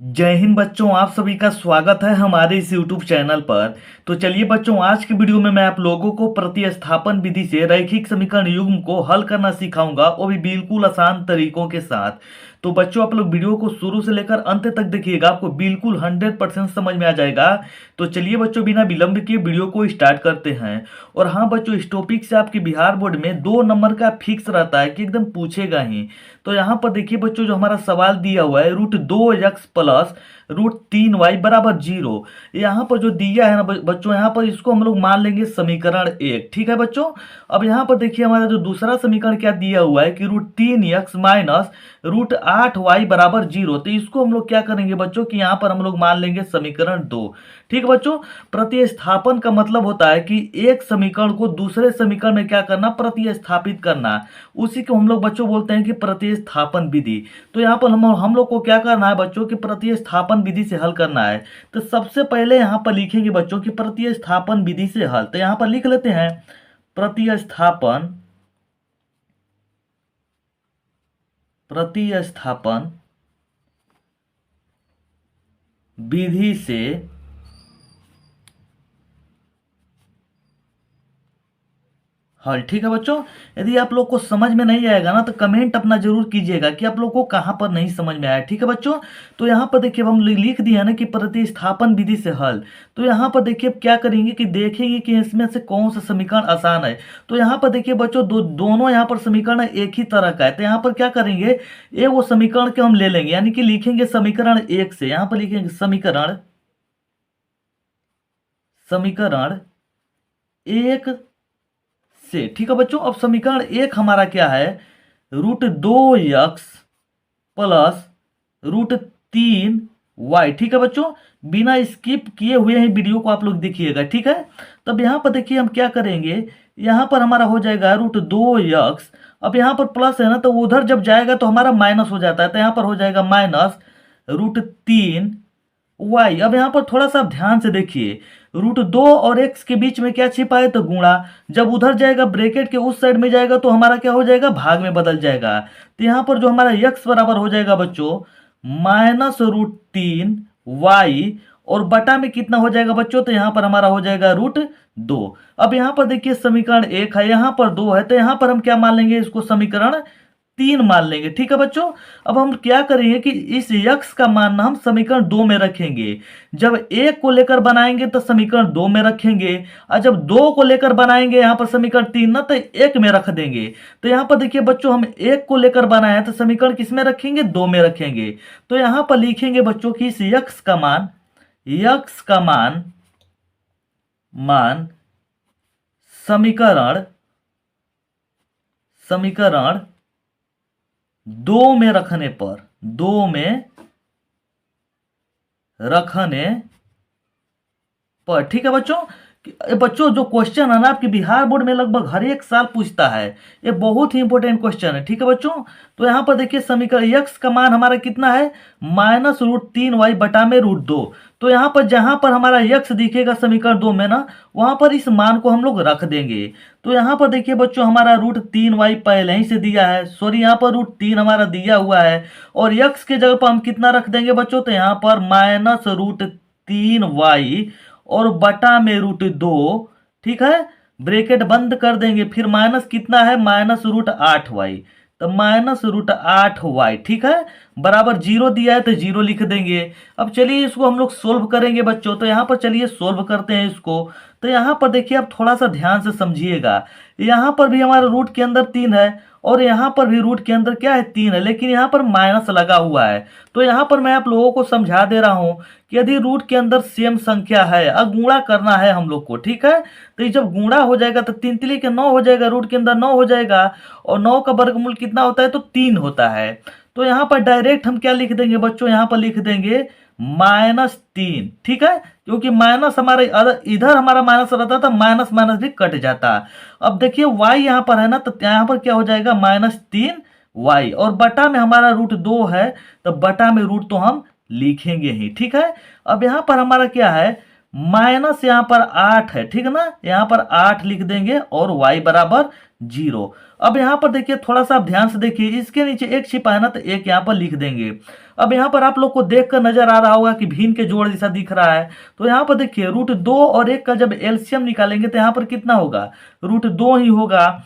जय हिंद बच्चों, आप सभी का स्वागत है हमारे इस YouTube चैनल पर। तो चलिए बच्चों, आज की वीडियो में मैं आप लोगों को प्रतिस्थापन विधि से रैखिक समीकरण युग्म को हल करना सिखाऊंगा, वो भी बिल्कुल आसान तरीकों के साथ। तो बच्चों, आप लोग वीडियो को शुरू से लेकर अंत तक देखिएगा, आपको बिल्कुल 100% समझ में आ जाएगा। तो चलिए बच्चों, बिना विलंब के वीडियो को स्टार्ट करते हैं। और हाँ बच्चों, इस टॉपिक से आपके बिहार बोर्ड में 2 नंबर का फिक्स रहता है कि एकदम पूछेगा ही। तो यहाँ पर देखिए बच्चों, जो हमारा सवाल दिया हुआ है √2x प्लस √3y बराबर 0। यहाँ पर जो दिया है ना बच्चों, यहाँ पर इसको हम लोग मान लेंगे समीकरण 1। ठीक है बच्चों। अब यहाँ पर देखिए हमारा जो दूसरा समीकरण क्या दिया हुआ है कि √3x माइनस √8y बराबर 0। तो इसको हम लोग क्या करेंगे बच्चों कि यहाँ पर हम लोग मान लेंगे समीकरण 2। ठीक है बच्चों। प्रतिस्थापन का मतलब होता है कि एक समीकरण को दूसरे समीकरण में क्या करना, प्रतिस्थापित करना। उसी को हम लोग बच्चों बोलते हैं कि प्रतिस्थापन विधि। तो यहाँ पर हम लोग को क्या करना है बच्चों की प्रतिस्थापन विधि से हल करना है। तो सबसे पहले यहाँ पर लिखेंगे बच्चों की प्रतिस्थापन विधि से हल। तो यहाँ पर लिख लेते हैं प्रतिस्थापन प्रतिस्थापन विधि से हल। ठीक है बच्चों। यदि आप लोग को समझ में नहीं आएगा ना तो कमेंट अपना जरूर कीजिएगा कि आप लोग को कहाँ पर नहीं समझ में आया। ठीक है बच्चों। तो यहाँ पर देखिए हम लिख दिया ना कि प्रतिस्थापन विधि से हल। तो यहाँ पर देखिए अब क्या करेंगे कि देखेंगे कि इसमें से कौन सा समीकरण आसान है। तो यहाँ पर देखिए बच्चों, दोनों यहाँ पर समीकरण एक ही तरह का है। तो यहाँ पर क्या करेंगे, ये वो समीकरण के हम ले लेंगे, यानी कि लिखेंगे समीकरण 1 से। यहाँ पर लिखेंगे समीकरण समीकरण 1 से। ठीक है बच्चों। अब समीकरण 1 हमारा क्या है, √2x प्लस √3y। ठीक है बच्चों। बिना स्किप किए हुए ही वीडियो को आप लोग देखिएगा। ठीक है। तब यहाँ पर देखिए हम क्या करेंगे, यहाँ पर हमारा हो जाएगा √2x। अब यहाँ पर प्लस है ना, तो उधर जब जाएगा तो हमारा माइनस हो जाता है। तो यहाँ पर हो जाएगा माइनस √3y। अब यहाँ पर थोड़ा सा ध्यान से देखिए, √2 और x के बीच में क्या छिपा है, तो गुणा। जब उधर जाएगा ब्रैकेट के उस साइड में जाएगा तो हमारा क्या हो जाएगा, भाग में बदल जाएगा। तो यहाँ पर जो हमारा x बराबर हो जाएगा बच्चों माइनस √3y, और बटा में कितना हो जाएगा बच्चों, तो यहाँ पर हमारा हो जाएगा √2। अब यहाँ पर देखिए समीकरण 1 है, यहाँ पर 2 है, तो यहाँ पर हम क्या मान लेंगे, इसको समीकरण 3 मान लेंगे। ठीक है बच्चों। अब हम क्या करेंगे कि इस यक्स का मान हम समीकरण 2 में रखेंगे। जब 1 को लेकर बनाएंगे तो समीकरण 2 में रखेंगे, और जब 2 को लेकर बनाएंगे यहाँ पर समीकरण 3 ना, तो 1 में रख देंगे। तो यहाँ पर देखिए बच्चों, हम 1 को लेकर बनाए तो समीकरण किस में रखेंगे, 2 में रखेंगे। तो यहाँ पर लिखेंगे बच्चों की इस यक्स का मान मान समीकरण 2 में रखने पर ठीक है बच्चों। बच्चों जो क्वेश्चन है ना आपके बिहार बोर्ड में लगभग हर एक साल पूछता है, ये बहुत ही इंपॉर्टेंट क्वेश्चन है। ठीक है बच्चों। तो यहाँ पर देखिए समीकरण यक्स का मान हमारा कितना है, माइनस √3y बटा में √2। तो यहाँ पर जहां पर हमारा यक्स दिखेगा समीकरण 2 में ना, वहां पर इस मान को हम लोग रख देंगे। तो यहाँ पर देखिए बच्चों, हमारा √3y पहले ही से दिया है, सॉरी यहाँ पर √3 हमारा दिया हुआ है, और यक्स के जगह पर हम कितना रख देंगे बच्चों, तो यहाँ पर माइनस √3y और बटा में √2। ठीक है। ब्रैकेट बंद कर देंगे, फिर माइनस कितना है, माइनस √8y। तो माइनस √8y। ठीक है। बराबर 0 दिया है तो 0 लिख देंगे। अब चलिए इसको हम लोग सोल्व करेंगे बच्चों। तो यहाँ पर चलिए सोल्व करते हैं इसको। तो यहाँ पर देखिए आप थोड़ा सा ध्यान से समझिएगा, यहाँ पर भी हमारा रूट के अंदर 3 है, और यहाँ पर भी रूट के अंदर क्या है, 3 है, लेकिन यहाँ पर माइनस लगा हुआ है। तो यहाँ पर मैं आप लोगों को समझा दे रहा हूँ कि यदि रूट के अंदर सेम संख्या है, अब गुणा करना है हम लोग को। ठीक है। तो ये जब गुणा हो जाएगा तो 3 3 के 9 हो जाएगा, रूट के अंदर 9 हो जाएगा, और 9 का वर्गमूल कितना होता है, तो 3 होता है। तो यहाँ पर डायरेक्ट हम क्या लिख देंगे बच्चों, यहाँ पर लिख देंगे -3। ठीक है। क्योंकि माइनस हमारे इधर हमारा माइनस रहता था, माइनस माइनस भी कट जाता। अब देखिए y यहाँ पर है ना, तो यहाँ पर क्या हो जाएगा, -3y, और बटा में हमारा √2 है, तो बटा में रूट तो हम लिखेंगे ही। ठीक है। अब यहाँ पर हमारा क्या है, माइनस यहाँ पर 8 है। ठीक है ना, यहाँ पर 8 लिख देंगे, और y बराबर 0। अब यहाँ पर देखिए थोड़ा सा आप ध्यान से देखिए, इसके नीचे एक छिपा है ना, तो एक यहाँ पर लिख देंगे। अब यहाँ पर आप लोग को देख कर नजर आ रहा होगा कि भिन्न के जोड़ जैसा दिख रहा है। तो यहाँ पर देखिए √2 और 1 का जब एलसीएम निकालेंगे तो यहाँ पर कितना होगा, √2 ही होगा।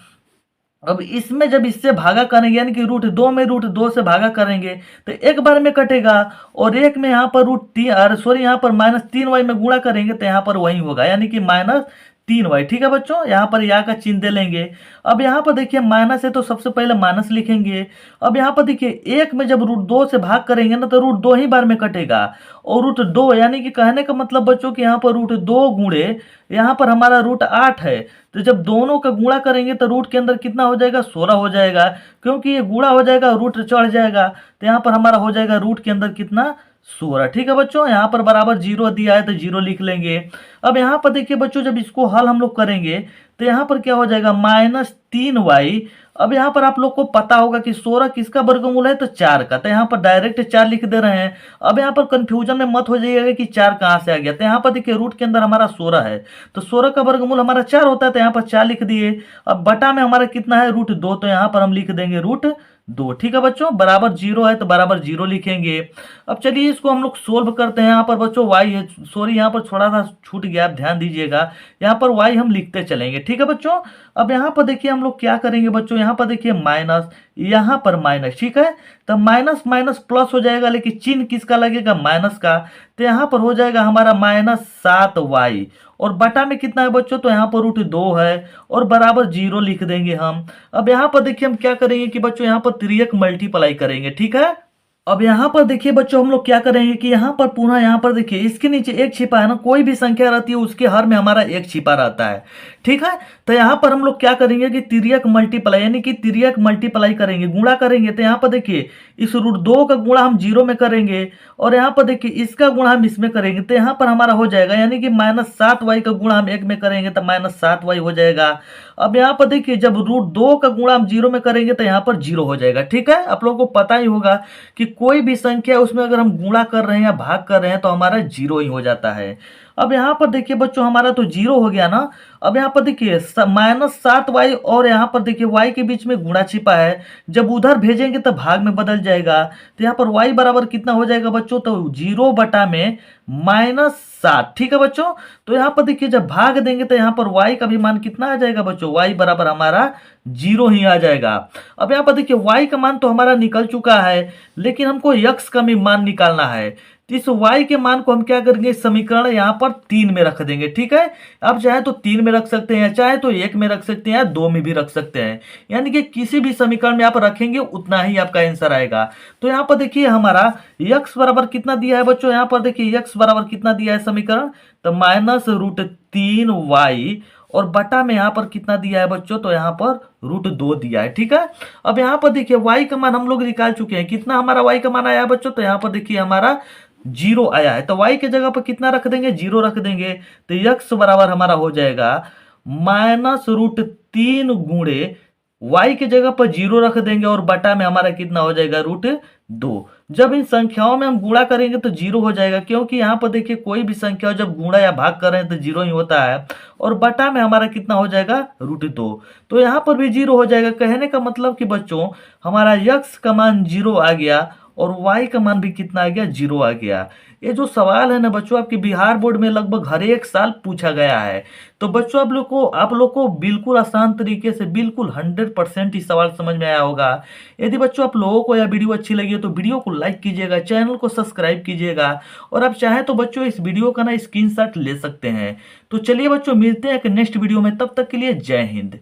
अब इसमें जब इससे भागा करेंगे यानी कि √2 में √2 से भागा करेंगे तो एक बार में कटेगा, और एक में यहाँ पर यहाँ पर -3y में गुणा करेंगे तो यहाँ पर वही होगा, यानी कि -3y। ठीक है बच्चों, यहाँ पर या का चिन्ह दे लेंगे। अब यहाँ पर देखिए माइनस है तो सबसे पहले माइनस लिखेंगे। अब यहाँ पर देखिए एक में जब √2 से भाग करेंगे ना तो √2 ही बार में कटेगा, और √2 यानी कि कहने का मतलब बच्चों कि यहाँ पर √2 गुणे यहाँ पर हमारा √8 है, तो जब दोनों का गुणा करेंगे तो रूट के अंदर कितना हो जाएगा, 16 हो जाएगा। क्योंकि ये गुणा हो जाएगा रूट चढ़ जाएगा, तो यहाँ पर हमारा हो जाएगा रूट के अंदर कितना, 16। ठीक है बच्चों, यहाँ पर बराबर 0 दिया है तो 0 लिख लेंगे। अब यहाँ पर देखिए बच्चों जब इसको हल हम लोग करेंगे तो यहाँ पर क्या हो जाएगा, -3y। अब यहाँ पर आप लोग को पता होगा कि 16 किसका वर्गमूल है, तो 4 का, तो यहाँ पर डायरेक्ट 4 लिख दे रहे हैं। अब यहाँ पर कंफ्यूजन में मत हो जाइएगा कि 4 कहाँ से आ गया, तो यहाँ पर देखिए रूट के अंदर हमारा 16 है, तो 16 का वर्गमूल हमारा 4 होता है, तो यहाँ पर 4 लिख दिए। अब बटा में हमारा कितना है, √2, तो यहाँ पर हम लिख देंगे √2। ठीक है बच्चों, बराबर 0 है तो बराबर 0 लिखेंगे। अब चलिए इसको हम लोग सोल्व करते हैं। यहाँ पर बच्चों y है, सॉरी यहाँ पर थोड़ा सा छूट गया, आप ध्यान दीजिएगा। यहाँ पर y हम लिखते चलेंगे। ठीक है बच्चों, अब यहाँ पर देखिए हम लोग क्या करेंगे बच्चों, यहाँ पर देखिए माइनस, यहाँ पर माइनस। ठीक है, तो माइनस माइनस प्लस हो जाएगा, लेकिन चिन्ह किसका लगेगा, माइनस का, तो यहाँ पर हो जाएगा हमारा -7y, और बटा में कितना है बच्चों, तो यहाँ पर √2 है, और बराबर 0 लिख देंगे हम। अब यहाँ पर देखिए हम क्या करेंगे कि बच्चों यहाँ पर 3 मल्टीप्लाई करेंगे। ठीक है, अब यहाँ पर देखिए बच्चों हम लोग क्या करेंगे कि यहाँ पर पुनः यहाँ पर देखिए इसके नीचे 1 छिपा है ना, कोई भी संख्या रहती है उसके हर में हमारा 1 छिपा रहता है। ठीक है, तो यहाँ पर हम लोग क्या करेंगे कि 3 मल्टीप्लाई, यानी कि 3 मल्टीप्लाई करेंगे, गुणा करेंगे। तो यहाँ पर देखिए इस √2 का गुणा हम 0 में करेंगे, और यहाँ पर देखिए इसका गुणा हम इसमें करेंगे, तो यहाँ पर हमारा हो जाएगा, यानी कि -7y का गुणा हम 1 में करेंगे तो -7y हो जाएगा। अब यहाँ पर देखिए जब √2 का गुणा हम 0 में करेंगे तो यहाँ पर 0 हो जाएगा। ठीक है, आप लोगों को पता ही होगा कि कोई भी संख्या उसमें अगर हम गुणा कर रहे हैं या भाग कर रहे हैं तो हमारा 0 ही हो जाता है। अब यहाँ पर देखिए बच्चों हमारा तो 0 हो गया ना। अब यहाँ पर देखिए -7y और यहाँ पर देखिए y के बीच में गुणा छिपा है, जब उधर भेजेंगे तो भाग में बदल जाएगा, तो यहाँ पर y बराबर कितना हो जाएगा बच्चों, तो 0 बटा में -7। ठीक है बच्चों, तो यहाँ पर देखिए जब भाग देंगे तो यहाँ पर y का भी मान कितना आ जाएगा बच्चों, y बराबर हमारा 0 ही आ जाएगा। अब यहाँ पर देखिए y का मान तो हमारा निकल चुका है, लेकिन हमको x का भी मान निकालना है। तो इस y के मान को हम क्या करेंगे, समीकरण यहाँ पर 3 में रख देंगे। ठीक है, आप चाहे तो 3 में रख सकते हैं, चाहे तो 1 में रख सकते हैं, या 2 में भी रख सकते हैं, यानी कि किसी भी समीकरण में आप रखेंगे उतना ही आपका आंसर आएगा। तो यहाँ पर देखिए हमारा x बराबर कितना दिया है बच्चों, यहाँ पर देखिए x बराबर कितना दिया है समीकरण, तो -√3y, और बटा में यहाँ पर कितना दिया है बच्चों, तो यहाँ पर √2 दिया है। ठीक है, अब यहाँ पर देखिए y का मान हम लोग निकाल चुके हैं, कितना हमारा y का मान आया है बच्चों, तो यहाँ पर देखिए हमारा 0 आया है, तो y के जगह पर कितना रख देंगे, 0 रख देंगे, तो x बराबर हमारा हो जाएगा -√3 गुणे y के जगह पर 0 रख देंगे, और बटा में हमारा कितना हो जाएगा, √2। जब इन संख्याओं में हम गुणा करेंगे तो 0 हो जाएगा, क्योंकि यहाँ पर देखिए कोई भी संख्या जब गुणा या भाग कर रहे हैं तो 0 ही होता है, और बटा में हमारा कितना हो जाएगा, √2। तो यहाँ पर भी 0 हो जाएगा। कहने का मतलब कि बच्चों हमारा x का मान 0 आ गया, और y का मान भी कितना आ गया, 0 आ गया। ये जो सवाल है ना बच्चों आपके बिहार बोर्ड में लगभग हर एक साल पूछा गया है। तो बच्चों आप लोग को बिल्कुल आसान तरीके से बिल्कुल 100% ही सवाल समझ में आया होगा। यदि बच्चों आप लोगों को यह वीडियो अच्छी लगी है तो वीडियो को लाइक कीजिएगा, चैनल को सब्सक्राइब कीजिएगा, और आप चाहें तो बच्चों इस वीडियो का ना स्क्रीनशॉट ले सकते हैं। तो चलिए बच्चों मिलते हैं एक नेक्स्ट वीडियो में, तब तक के लिए जय हिंद।